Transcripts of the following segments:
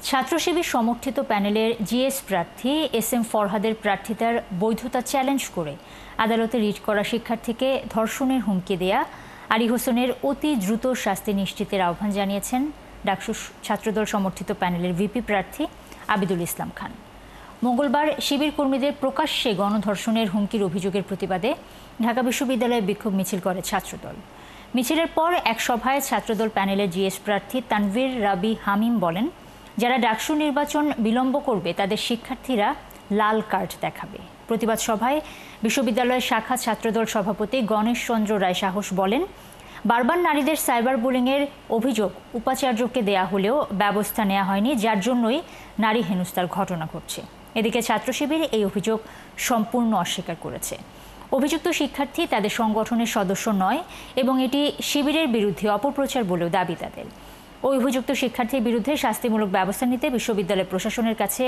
ছাত্র শিবির সমর্থিত প্যানেলের জিএস প্রার্থী এস.এম. ফরহাদের প্রার্থিতার বৈধতা চ্যালেঞ্জ করে আদালতে রিট করা শিক্ষার্থীকে ধর্ষণের হুমকি দেয়া আলী হোসেনের অতি দ্রুত শাস্তি নিশ্চিতের আহ্বান জানিয়েছেন ডাকসু ছাত্রদল সমর্থিত প্যানেলের ভিপি প্রার্থী আবিদুল ইসলাম খান। মঙ্গলবার শিবির কর্মীদের প্রকাশ্যে গণধর্ষণের হুমকির অভিযোগের প্রতিবাদে ঢাকা বিশ্ববিদ্যালয়ে বিক্ষোভ মিছিল করে ছাত্রদল। মিছিলের পর এক সভায় ছাত্রদল প্যানেলের জিএস প্রার্থী তানভীর রাবি হামিম বলেন, যারা ডাকসু নির্বাচন বিলম্ব করবে তাদের শিক্ষার্থীরা লাল কার্ড দেখাবে। প্রতিবাদ সভায় বিশ্ববিদ্যালয়ের শাখা ছাত্রদল সভাপতি গণেশ চন্দ্র রায় সাহস বলেন, বারবার নারীদের সাইবার বুলিংয়ের অভিযোগ উপাচার্যকে দেয়া হলেও ব্যবস্থা নেওয়া হয়নি, যার জন্যই নারী হেনস্থার ঘটনা ঘটছে। এদিকে ছাত্র শিবির এই অভিযোগ সম্পূর্ণ অস্বীকার করেছে। অভিযুক্ত শিক্ষার্থী তাদের সংগঠনের সদস্য নয় এবং এটি শিবিরের বিরুদ্ধে অপপ্রচার বলেও দাবি তাদের। ওই অভিযুক্ত শিক্ষার্থীর বিরুদ্ধে শাস্তিমূলক ব্যবস্থা নিতে বিশ্ববিদ্যালয় প্রশাসনের কাছে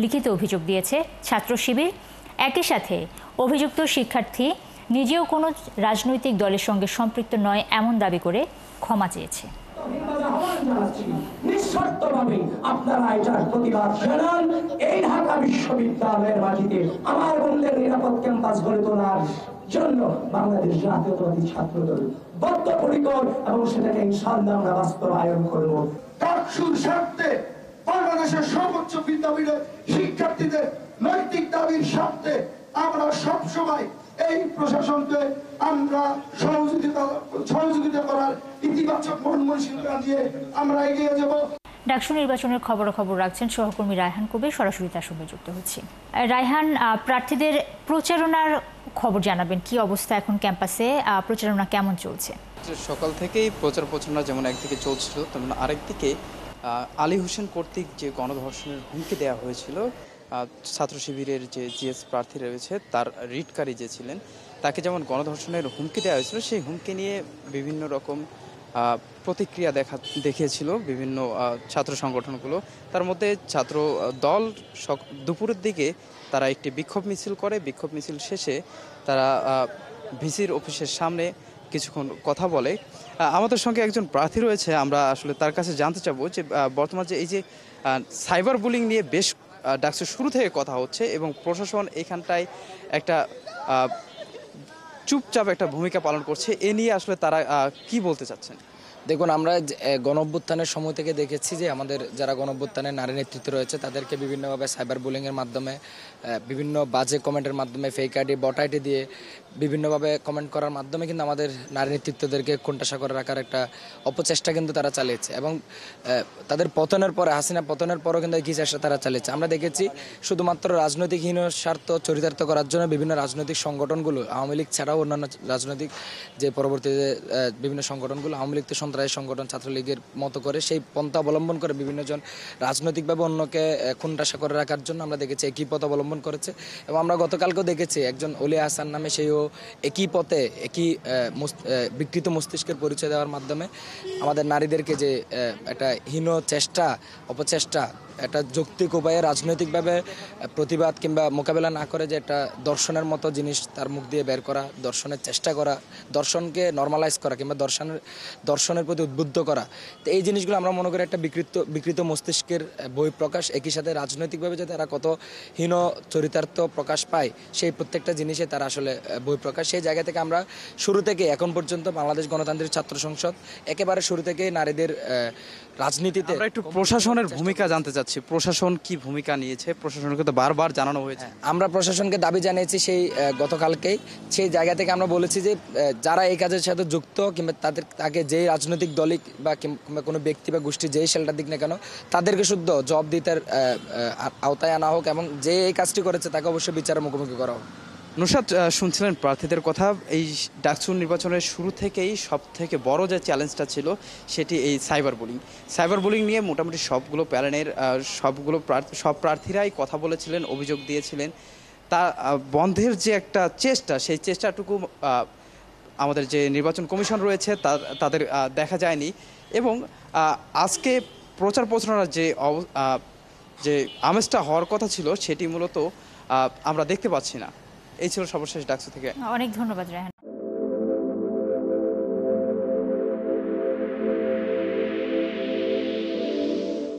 লিখিত অভিযোগ দিয়েছে ছাত্র শিবির। একই সাথে অভিযুক্ত শিক্ষার্থী নিজেও কোনো রাজনৈতিক দলের সঙ্গে সম্পৃক্ত নয় এমন দাবি করে ক্ষমা চেয়েছে। নিঃশর্তভাবে আপনারা এটার প্রতিবাদ জানান। এই ঢাকা বিশ্ববিদ্যালয়ের মাটিতে আমার বোনদের নিরাপদ ক্যাম্পাস গড়ে তোলার জন্য বাংলাদেশ জাতীয়তাবাদী ছাত্রদল বদ্ধপরিকর এবং সেটাকে ইনশাআল্লাহ আমরা বাস্তবায়ন করব। ডাকসুর স্বার্থে বাংলাদেশের সর্বোচ্চ বিদ্যাপীঠের শিক্ষার্থীদের নৈতিক দাবির স্বার্থে আমরা সবসময় এই প্রশাসনকে আমরা সহযোগিতা করার ইতিবাচক মন মানসিকতা দিয়ে আমরা এগিয়ে যাব। ডাকসু নির্বাচনের খবরাখবর রাখছেন সহকর্মী রায়হান কবির, সরাসরি তার সঙ্গে যুক্ত হচ্ছি। রায়হান, প্রার্থীদের প্রচারণার খবর জানাবেন, কি অবস্থা এখন ক্যাম্পাসে, প্রচারণা কেমন চলছে? সকাল থেকেই প্রচারণা যেমন একদিকে চলছিল, তেমন আরেকদিকে আলী হোসেন কর্তৃক যে গণধর্ষণের হুমকি দেওয়া হয়েছিল, ছাত্র শিবিরের যে জিএস প্রার্থী রয়েছে তার রিটকারী যে ছিলেন তাকে যেমন গণধর্ষণের হুমকি দেওয়া হয়েছিল, সেই হুমকি নিয়ে বিভিন্ন রকম প্রতিক্রিয়া দেখিয়েছিল বিভিন্ন ছাত্র সংগঠনগুলো। তার মধ্যে ছাত্র দল দুপুরের দিকে তারা একটি বিক্ষোভ মিছিল করে। বিক্ষোভ মিছিল শেষে তারা ভিসির অফিসের সামনে কিছুক্ষণ কথা বলে। আমাদের সঙ্গে একজন প্রার্থী রয়েছে, আমরা আসলে তার কাছে জানতে চাবো যে বর্তমান যে এই যে সাইবার বুলিং নিয়ে বেশ ডাকসুর শুরু থেকে কথা হচ্ছে এবং প্রশাসন এখানটায় একটা চুপচাপ একটা ভূমিকা পালন করছে, এ নিয়ে আসলে তারা কি বলতে চাচ্ছেন? দেখুন, আমরা গণঅভ্যুত্থানের সময় থেকে দেখেছি যে আমাদের যারা গণঅভ্যুত্থানের নারী নেতৃত্ব রয়েছে তাদেরকে বিভিন্নভাবে সাইবার বুলিংয়ের মাধ্যমে, বিভিন্ন বাজে কমেন্টের মাধ্যমে, ফেক আইডি, বট আইডি দিয়ে বিভিন্নভাবে কমেন্ট করার মাধ্যমে কিন্তু আমাদের নারী নেতৃত্বদেরকে কোণঠাসা করে রাখার একটা অপচেষ্টা কিন্তু তারা চালিয়েছে এবং তাদের পতনের পরে, হাসিনা পতনের পরও কিন্তু এই চেষ্টা তারা চালিয়েছে। আমরা দেখেছি শুধুমাত্র রাজনৈতিকহীন স্বার্থ চরিতার্থ করার জন্য বিভিন্ন রাজনৈতিক সংগঠনগুলো, আওয়ামী লীগ ছাড়াও অন্যান্য রাজনৈতিক যে পরবর্তীতে বিভিন্ন সংগঠনগুলো, আওয়ামী লীগ তো সন্ত্রাসী সংগঠন, ছাত্রলীগের মতো করে সেই পন্থা অবলম্বন করে বিভিন্নজন রাজনৈতিকভাবে অন্যকে কোণঠাসা করে রাখার জন্য আমরা দেখেছি একই পথ অবলম্বন করেছে। এবং আমরা গতকালকেও দেখেছি একজন অলি হাসান নামে সেও একই পথে, একই বিকৃত মস্তিষ্কের পরিচয় দেওয়ার মাধ্যমে আমাদের নারীদেরকে যে একটা হীন চেষ্টা, অপচেষ্টা, একটা যৌক্তিক উপায়ে রাজনৈতিকভাবে প্রতিবাদ কিংবা মোকাবেলা না করে যে একটা দর্শনের মতো জিনিস তার মুখ দিয়ে বের করা, দর্শনের চেষ্টা করা, দর্শনকে নর্মালাইজ করা কিংবা দর্শনের প্রতি উদ্বুদ্ধ করা, তো এই জিনিসগুলো আমরা মনে করি একটা বিকৃত মস্তিষ্কের বহিঃপ্রকাশ। একই সাথে রাজনৈতিকভাবে যে তারা কত হীন চরিতার্থ প্রকাশ পায় সেই প্রত্যেকটা জিনিসে তারা আসলে বহিঃপ্রকাশ। সেই জায়গা থেকে আমরা শুরু থেকে এখন পর্যন্ত বাংলাদেশ গণতান্ত্রিক ছাত্র সংসদ একেবারে শুরু থেকে নারীদের রাজনীতিতে। আমরা একটু প্রশাসনের ভূমিকা জানতে চাচ্ছি, প্রশাসন কি ভূমিকা নিয়েছে? প্রশাসনকে তো বারবার জানানো হয়েছে। আমরা প্রশাসনকে দাবি জানিয়েছি সেই গতকালকেই। সেই জায়গা থেকে আমরা বলেছি যে যারা এই কাজের সাথে যুক্ত কিংবা তাকে যেই রাজনৈতিক দলিক বা কিংবা কোনো ব্যক্তি বা গোষ্ঠী যেই শেল্টার দিক না কেন, তাদেরকে শুদ্ধ জবাবদিহিতার আওতায় আনা হোক এবং যে এই কাজটি করেছে তাকে অবশ্যই বিচারের মুখোমুখি করা হোক। নুসরাত, শুনছিলেন প্রার্থীদের কথা। এই ডাকসু নির্বাচনের শুরু থেকেই সব থেকে বড় যে চ্যালেঞ্জটা ছিল সেটি এই সাইবার বুলিং নিয়ে মোটামুটি সবগুলো প্যানেলের সব প্রার্থীরাই কথা বলেছিলেন, অভিযোগ দিয়েছিলেন। তা বন্ধের যে একটা চেষ্টা, সেই চেষ্টাটুকু আমাদের যে নির্বাচন কমিশন রয়েছে তাদের দেখা যায়নি এবং আজকে প্রচারণার যে আমেজটা হওয়ার কথা ছিল সেটি মূলত আমরা দেখতে পাচ্ছি না। এই ছিল সর্বশেষ ডাকসু থেকে। অনেক ধন্যবাদ রায়হান।